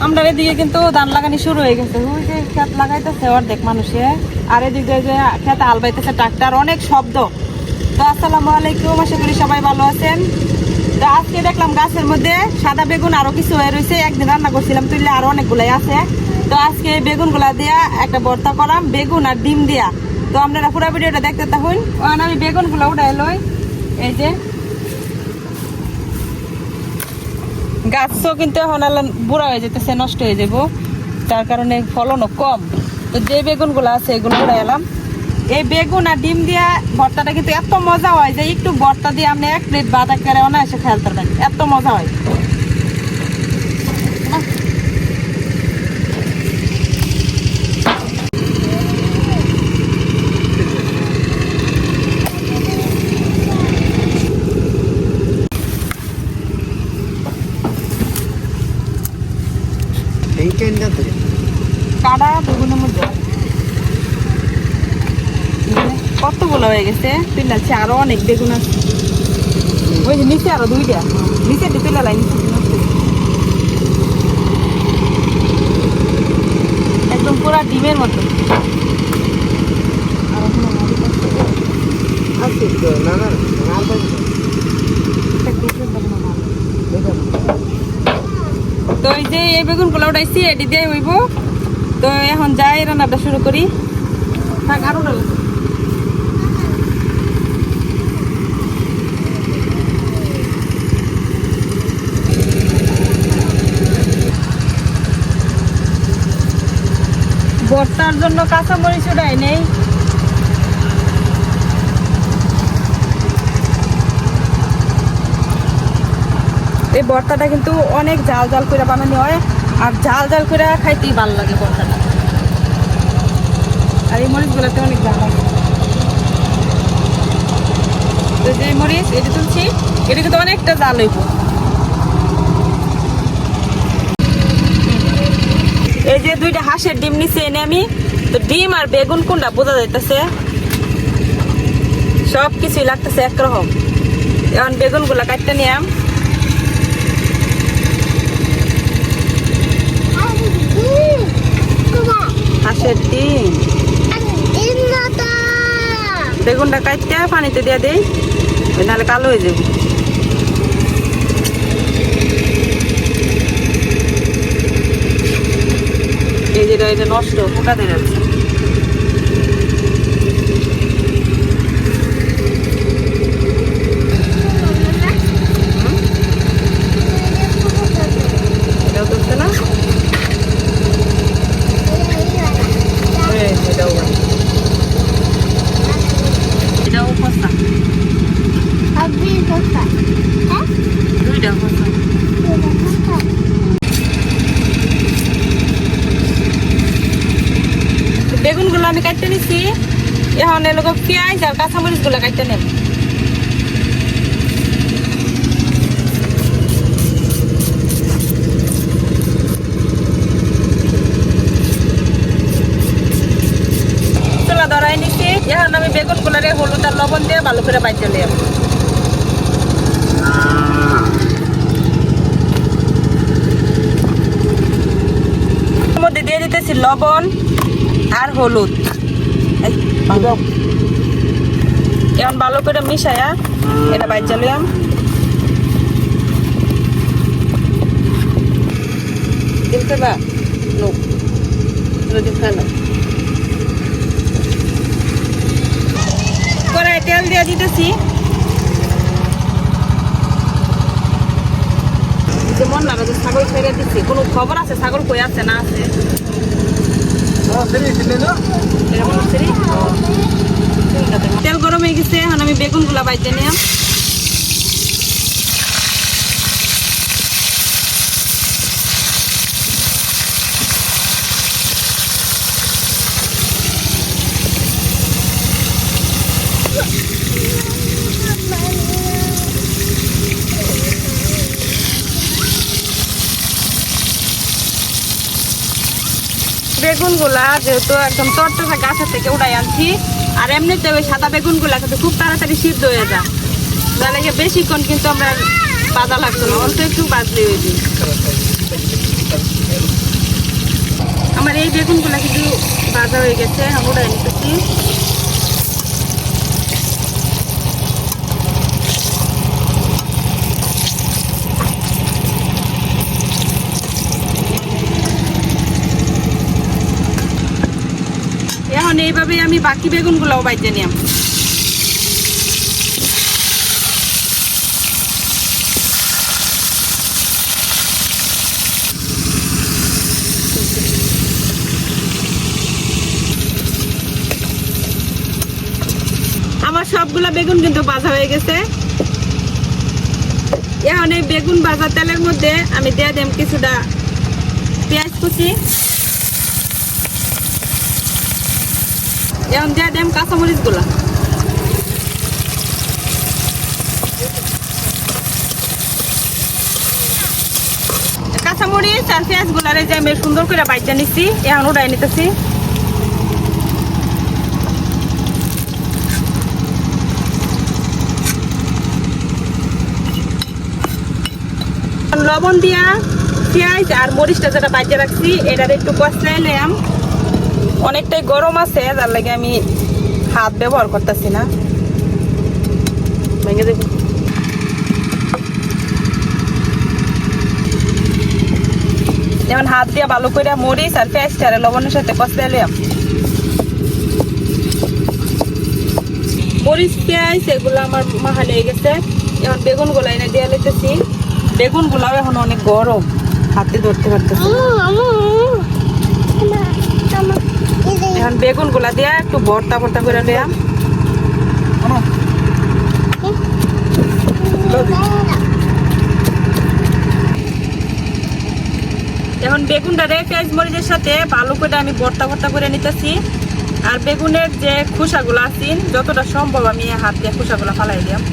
আমরা এদিকে কিন্তু ধান লাগানি শুরু হয়ে গেছে, ওই যে খেত লাগাইতেছে অর্ধেক মানুষে, আর এদিকে যে খেতে হাল বাইতেছে ট্রাক্টর, অনেক শব্দ। তো আসসালামু আলাইকুম, আশা করি সবাই ভালো আছেন। তো আজকে দেখলাম গাছের মধ্যে সাদা বেগুন আরো কিছু হয়ে রয়েছে, একদিন রান্না করছিলাম তুললে আরো অনেকগুলাই আছে। তো আজকে বেগুন গুলা দিয়া একটা ভর্তা করাম, বেগুন আর ডিম দিয়া। তো আপনারা পুরো ভিডিওটা দেখতে থাকুন। আমি বেগুন গুলা উঠাই লই। এই যে গাছও কিন্তু এখন বুড়া হয়ে যেতেছে, নষ্ট হয়ে যাবো, তার কারণে ফলনও কম। তো যে বেগুন গুলা আছে এগুলো উড়াই এলাম। এই বেগুন আর ডিম দিয়া ভর্তাটা কিন্তু এত মজা হয় যে একটু ভর্তা দিয়ে আপনি এক প্লেট ভাত একেবারে অনায়াসে খেয়াল পারবেন, এত মজা হয়। কাটা বেগুনের মধ্যে কতগুলো হয়ে গেছে, তুলাচ্ছে আরো অনেক বেগুন আছে। ওই যে নিচে আরো দুইটা, নিচে তুলা লাই, একদম পুরা ডিমের মতো। তো এই যে এই বেগুন গুলো উঠাইছি, এটি দিয়ে হইব। তো এখন যাই রান্নাটা শুরু করি। আরো ভর্তার জন্য কাঁচামরিচ উঠাই নেই। এই ভর্তাটা কিন্তু অনেক জাল জাল করে বানানো হয়, আর জাল জাল করে খাইতেই ভালো লাগে ভর্তাটা। আর এই মরিচগুলোতে অনেক জাল লাগে। তো যে মরিচ এটা তুলছি, এটা কিন্তু অনেকটা জাল হইব। এই যে দুইটা হাঁসের ডিম নিচে এনে আমি, তো ডিম আর বেগুন কোনটা বোঝা যাইতেছে, সব কিছুই লাগতেছে একরকম। এখন বেগুন গুলা কাটতে নিলাম। হাঁসের ডিম বেগুনটা কাটতে পানিতে দিয়ে দেই, নাহলে কালো হয়ে যাবে। এই যেটা এটা নষ্ট, পোকা দিয়ে যাচ্ছে। এটাও তুলছে না, এটাও খোসা, দুইটা খোসা। বেগুন গুলো আমি কাটতে নিচ্ছি, এখন এলোক পেঁয়াজ আর কাঁচামরিচ গুলো কাটতে নেব। চুলা ধরাই নিচ্ছি, এখন আমি বেগুন গুলারে হলুদ আর লবণ দিয়ে ভালো করে বাইতে নিলাম। মধ্যে দিয়ে দিতেছি লবণ আর হলুদ। এখন ভালো করে মিশায়া এটা বাইর চালিয়াম। দেখতে বা কড়াই তেল দিয়ে দিতেছি। যেমন না ছাগল ছেড়ে দিচ্ছি, কোনো খবর আছে ছাগল কই আছে না আছে। তেল গরম হয়ে গেছে, এখন আমি বেগুন গুলা বাইতে নিলাম। বেগুনগুলা যেহেতু একদম তরতাজা গাছের থেকে উঠাই আনছি, আর এমনিতে ওই সাদা বেগুনগুলা কিন্তু খুব তাড়াতাড়ি সিদ্ধ হয়ে যায়, তাহলে বেশিক্ষণ কিন্তু আমরা বাজা লাগতো না, অল্প একটু বাজলে হয়ে যায়। আমার এই বেগুনগুলো কিন্তু ভাজা হয়ে গেছে, আমি উড়াই নিতেছি। এখন এইভাবে আমি বাকি বেগুনগুলোও বাইতে নিলাম। আমার সবগুলা বেগুন কিন্তু ভাজা হয়ে গেছে। এখন এই বেগুন ভাজা তেলের মধ্যে আমি দিয়ে দিলাম কিছুটা পেঁয়াজ কুচি, এখন দিয়ে দিলাম কাঁচামরিচ গুলা। কাঁচামরিচ আর পেঁয়াজ গুলারে যে আমি সুন্দর করে বাইজা নিচ্ছি, এখন উঠাই নিতেছি। লবণ দিয়া পেঁয়াজ আর মরিচটা যেটা বাইজা রাখছি এটার একটু কষাইলাম। অনেকটাই গরম আছে, যার লাগে আমি হাত ব্যবহার করতেছি না। ভেঙে দেব। যেমন হাত দিয়ে ভালো করে মরিচ আর পেঁয়াজটা লবণের সাথে কষাইলাম। মরিচ পেঁয়াজ এগুলো আমার মাখা লেগে গেছে। এখন বেগুন গুলা এনে দিয়ে লেতেছি। বেগুন গুলাও এখন অনেক গরম, হাতে ধরতে পারতেছি। এখন বেগুন গুলা দিয়ে একটু ভর্তা ভর্তা করে নিলাম। এখন বেগুনটা পেঁয়াজ মরিচের সাথে ভালো করে আমি ভর্তা ভর্তা করে নিতেছি। আর বেগুনের যে খোসাগুলো আছে যতটা সম্ভব আমি হাত দিয়ে খোসাগুলো ফালাই দিলাম।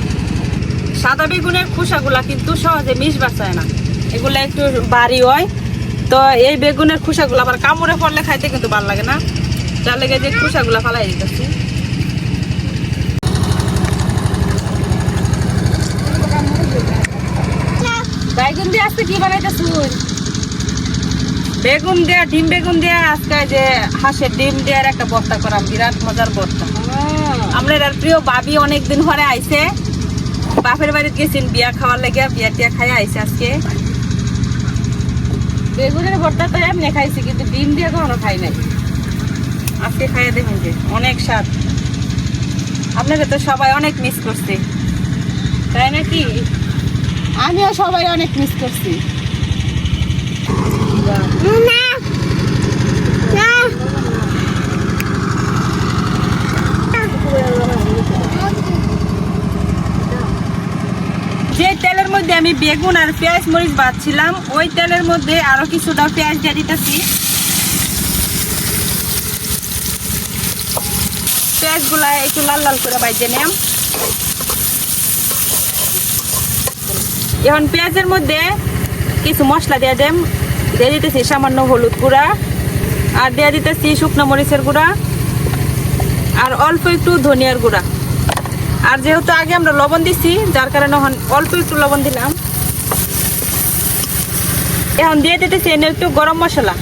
সাদা বেগুনের খোসাগুলা কিন্তু সহজে মিশ বাঁচায় না, এগুলা একটু বাড়ি হয়। তো এই বেগুনের খোসাগুলো আবার কামড়ে পড়লে খাইতে কিন্তু ভালো লাগে না, যার লেগে যে খোসাগুলা ফালাই দিতেছি। বেগুন দিয়ে আজকে কি বানাইতেছি? বেগুন দেয়া ডিম বেগুন দেয়া আজকে যে হাঁসের ডিম দেওয়ার একটা ভর্তা করাম, বিরাট মজার ভর্তা। আমরা আর প্রিয় ভাবি অনেকদিন পরে আইছে, বাপের বাড়িতে গেছেন বিয়া খাওয়ার লাগে, বিয়া টিয়া খাই আইছে আজকে। বেগুনের ভর্তা তো এমনি খাইছি, কিন্তু ডিম দিয়ে কখনো খাই নাই। আজকে খাইয়া দেখেন যে অনেক স্বাদ। আপনাকে তো সবাই অনেক মিস করছে, তাই নাকি? আমিও সবাই অনেক মিস করছি। যে তেলের মধ্যে আমি বেগুন আর পেঁয়াজ মরিচ ভাজছিলাম, ওই তেলের মধ্যে আরো কিছুটা পেঁয়াজ দিয়ে দিতেছি। পেঁয়াজ গুলা একটু লাল লাল করে ভাজে নিলাম। এখন পেঁয়াজের মধ্যে কিছু মশলা দিয়ে দেম। দিয়ে দিতেছি সামান্য হলুদ গুঁড়া, আর দিয়ে দিতেছি শুকনো মরিচের গুঁড়া, আর অল্প একটু ধনিয়ার গুঁড়া। আর যেহেতু আগে আমরা লবণ দিছি, যার কারণে অল্প একটু লবণ দিলাম। এখন দিয়ে দিতেছি এনে একটু গরম মশলা।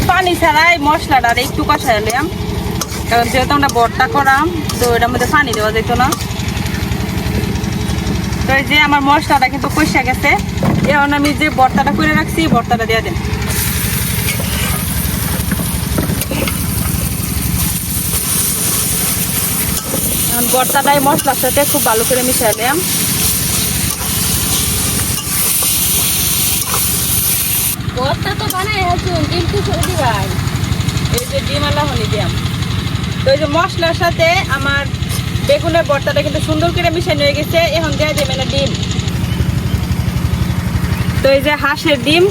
পানি ছাড়াই মশলাটা একটু কষাইলাম, কারণ যেহেতু আমরা ভর্তা করাম তো এটার মধ্যে পানি দেওয়া যেত না। তো এই যে আমার মশলাটা কিন্তু কষা গেছে। এখন আমি যে ভর্তাটা করে রাখছি ভর্তাটা দিয়ে দিন। এখন ভর্তাটাই মশলার সাথে খুব ভালো করে মিশাইলাম। ভর্তা তো বানাই আসুন, কিন্তু সবজি ভাই এই যে ডিম আলা হনি দিলাম। তো এই যে মশলার সাথে আমার বেগুনের ভর্তাটা কিন্তু সুন্দর করে মিশানো হয়ে গেছে। এখন দিয়ে দেবেন ডিম। তো এই যে হাঁসের ডিম,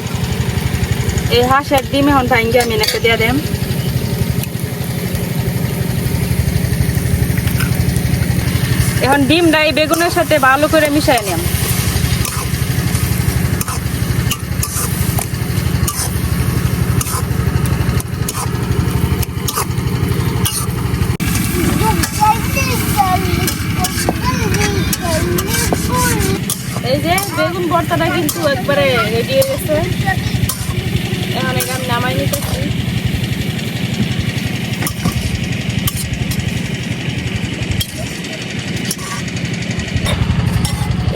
এই হাঁসের ডিম এখন ভাঙ্গে আমি একটা দিয়ে দেব। এখন ডিমটা এই বেগুনের সাথে ভালো করে মিশাই নিলাম। এই যে বেগুন বেগুন ভর্তাটা কিন্তু একবারে রেডি হয়ে গেছে। এখন এখানে আমি নামাই নিতেছি।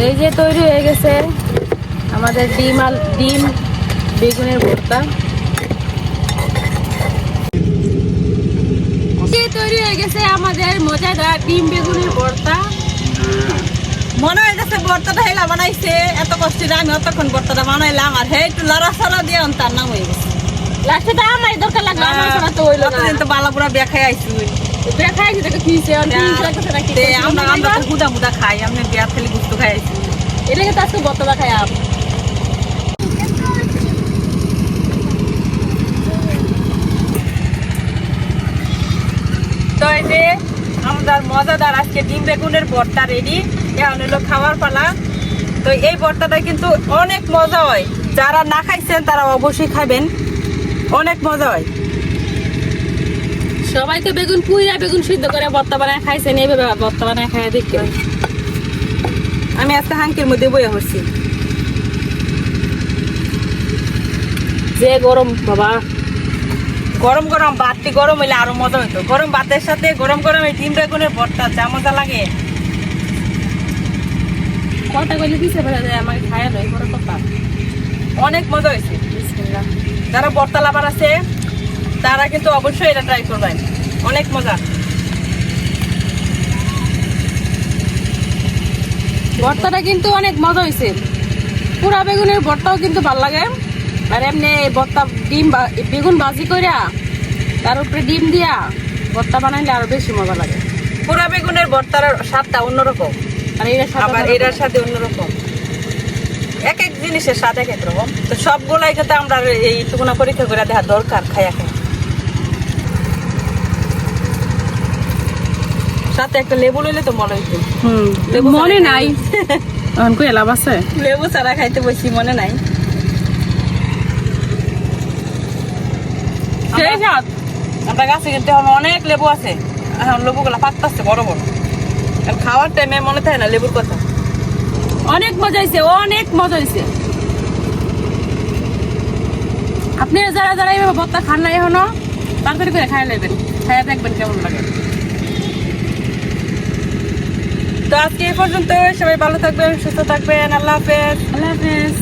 এই যে তৈরি হয়ে গেছে আমাদের ডিম বেগুনের ভর্তা। তৈরি হয়ে গেছে আমাদের মজাদার ডিম বেগুনের ভর্তা। মনে হয় যাচ্ছে ভর্তাটা হেলা বানাইছে এত কষ্ট, আমি অতক্ষণ ভর্তাটা বানাইলাম আর হে একটু লড়াছড়া দিয়ে তার নাম হয়ে গেছে। লাস্টে তো আমার দরকার লাগলো, আমার ছাড়া তো হইলো না। তো বালা পুরা বেখাই আইছি, বেখাই আইছি তোকে কিছে আমরা তো মুদা মুদা খাই, আমরা বিয়া খেলে গুস্ত খাই আইছি, এটাকে তো আজকে ভর্তাটা খাই। তো এই যে আমাদের মজাদার আজকে ডিম বেগুনের ভর্তা রেডি। এখন হলো খাওয়ার পালা। তো এই ভর্তাটা কিন্তু অনেক মজা হয়, যারা না খাইছেন তারা অবশ্যই খাবেন, অনেক মজা হয়। সবাই তো বেগুন পুইরা বেগুন সিদ্ধ করে ভর্তা বানায় খাইছেন, এইভাবে ভর্তা বানায় খাই দেখতে। আমি আজকে হাঙ্কির মধ্যে বইয়া হচ্ছি, যে গরম বাবা, গরম গরম ভাতটি গরম হইলে আরো মজা হইতো। গরম ভাতের সাথে গরম গরম এই ডিম বেগুনের ভর্তা যা মজা লাগে। কথা কইলে দিছে বলে যে আমাকে খায়া নয় বড় কথা, অনেক মজা হয়েছে। বিসমিল্লাহ। যারা ভর্তা লাভার আছে তারা কিন্তু অবশ্যই এটা ট্রাই করবেন, অনেক মজা। ভর্তাটা কিন্তু অনেক মজা হয়েছে, পুরা বেগুনের ভর্তাও কিন্তু ভালো লাগে। আর এমনি ভর্তা বেগুন ভাজি কইরা তার উপরে ডিম দিয়া ভর্তা বানাইলে আরো বেশি মজা লাগে। পুরা বেগুনের ভর্তার স্বাদটা অন্যরকম, আর এটার সাথে অন্যরকম। এক এক জিনিসের স্বাদ এক এক রকম। তো সবগুলাই কিন্তু আমরা এই টুকুনা পরীক্ষা করে দেখা দরকার, খাইয়া খাই। সাথে একটা লেবু লইলে তো মনে হইতো। মনে নাই, লাভ আছে লেবু ছাড়া খাইতে বসি, মনে নাই। আমরা গাছে কিন্তু অনেক লেবু আছে, এখন লেবু গুলা পাকতেছে বড় বড়। খাওয়ার টাইমে মনে থাকে না লেবুর কথা। অনেক মজা হয়েছে, অনেক মজা হয়েছে। আপনি যারা যারা এইভাবে ভর্তা খান না এখনো তাড়াতাড়ি করে খাই নেবেন, খাইয়া দেখবেন কেমন লাগে। তো আজকে এই পর্যন্ত, সবাই ভালো থাকবেন, সুস্থ থাকবেন। আল্লাহ হাফেজ। আল্লাহ হাফেজ।